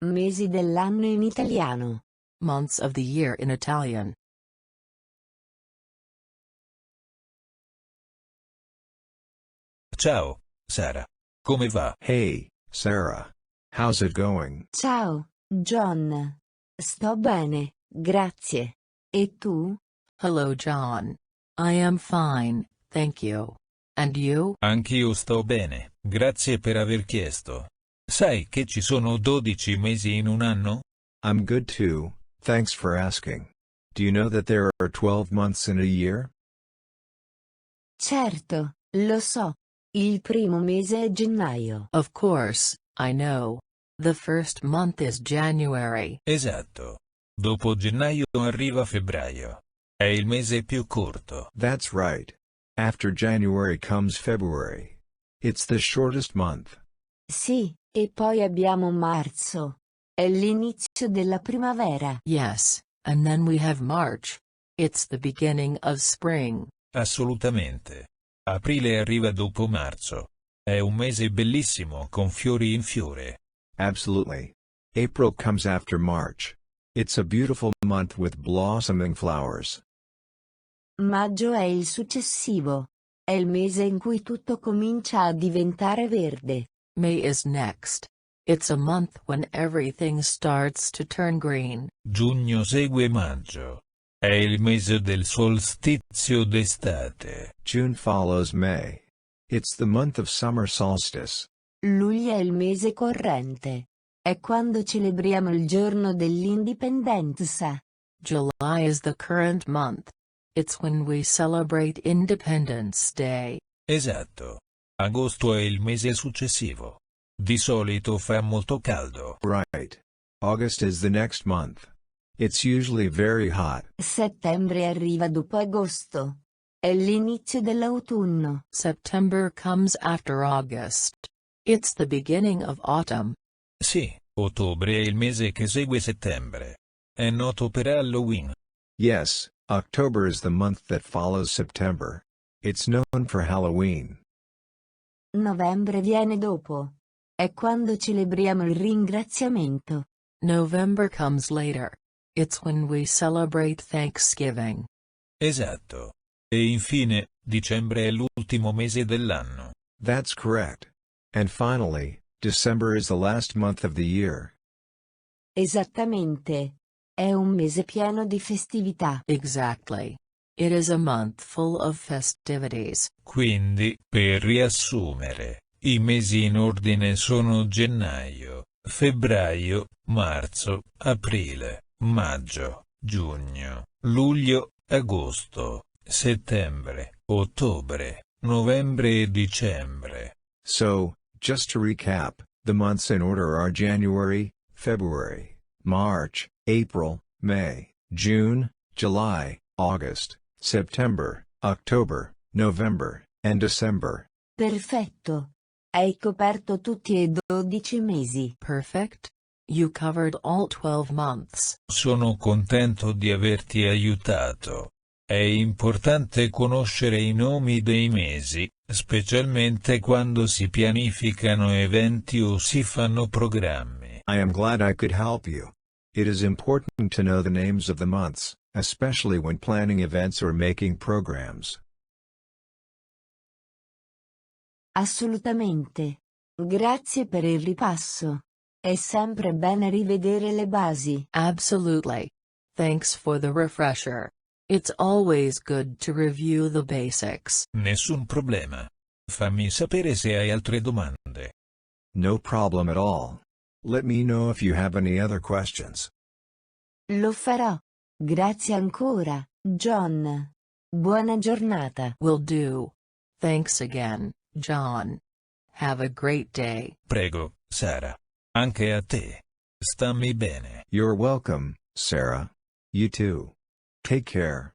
Mesi dell'anno in italiano. Months of the year in Italian. Ciao, Sara. Come va? Hey, Sarah. How's it going? Ciao, John. Sto bene, grazie. E tu? Hello John. I am fine, thank you. And you? Anch'io sto bene, grazie per aver chiesto. Sai che ci sono 12 mesi in un anno? I'm good too, thanks for asking. Do you know that there are 12 months in a year? Certo, lo so. Il primo mese è gennaio. Of course, I know. The first month is January. Esatto. Dopo gennaio arriva febbraio. È il mese più corto. That's right. After January comes February. It's the shortest month. Sì, e poi abbiamo marzo. È l'inizio della primavera. Yes, and then we have March. It's the beginning of spring. Assolutamente. Aprile arriva dopo marzo. È un mese bellissimo con fiori in fiore. Absolutely. April comes after March. It's a beautiful month with blossoming flowers. Maggio è il successivo. È il mese in cui tutto comincia a diventare verde. May is next. It's a month when everything starts to turn green. Giugno segue maggio. È il mese del solstizio d'estate. June follows May. It's the month of summer solstice. Luglio è il mese corrente. È quando celebriamo il giorno dell'indipendenza. July is the current month. It's when we celebrate Independence Day. Esatto. Agosto è il mese successivo. Di solito fa molto caldo. Right. August is the next month. It's usually very hot. Settembre arriva dopo agosto. È l'inizio dell'autunno. September comes after August. It's the beginning of autumn. Sì, ottobre è il mese che segue settembre. È noto per Halloween. Yes, October is the month that follows September. It's known for Halloween. Novembre viene dopo. È quando celebriamo il ringraziamento. November comes later. It's when we celebrate Thanksgiving. Esatto. E infine, dicembre è l'ultimo mese dell'anno. That's correct. And finally, December is the last month of the year. Esattamente. È un mese pieno di festività. Exactly. It is a month full of festivities. Quindi, per riassumere, i mesi in ordine sono gennaio, febbraio, marzo, aprile, maggio, giugno, luglio, agosto, settembre, ottobre, novembre e dicembre. So, just to recap, the months in order are January, February, March, April, May, June, July, August, September, October, November, and December. Perfetto. Hai coperto tutti e 12 mesi. Perfect? You covered all 12 months. Sono contento di averti aiutato. È importante conoscere i nomi dei mesi, specialmente quando si pianificano eventi o si fanno programmi. I am glad I could help you. It is important to know the names of the months, especially when planning events or making programs. Assolutamente. Grazie per il ripasso. È sempre bene rivedere le basi. Absolutely. Thanks for the refresher. It's always good to review the basics. Nessun problema. Fammi sapere se hai altre domande. No problem at all. Let me know if you have any other questions. Lo farò. Grazie ancora, John. Buona giornata. Will do. Thanks again, John. Have a great day. Prego, Sara. Anche a te. Stammi bene. You're welcome, Sarah. You too. Take care.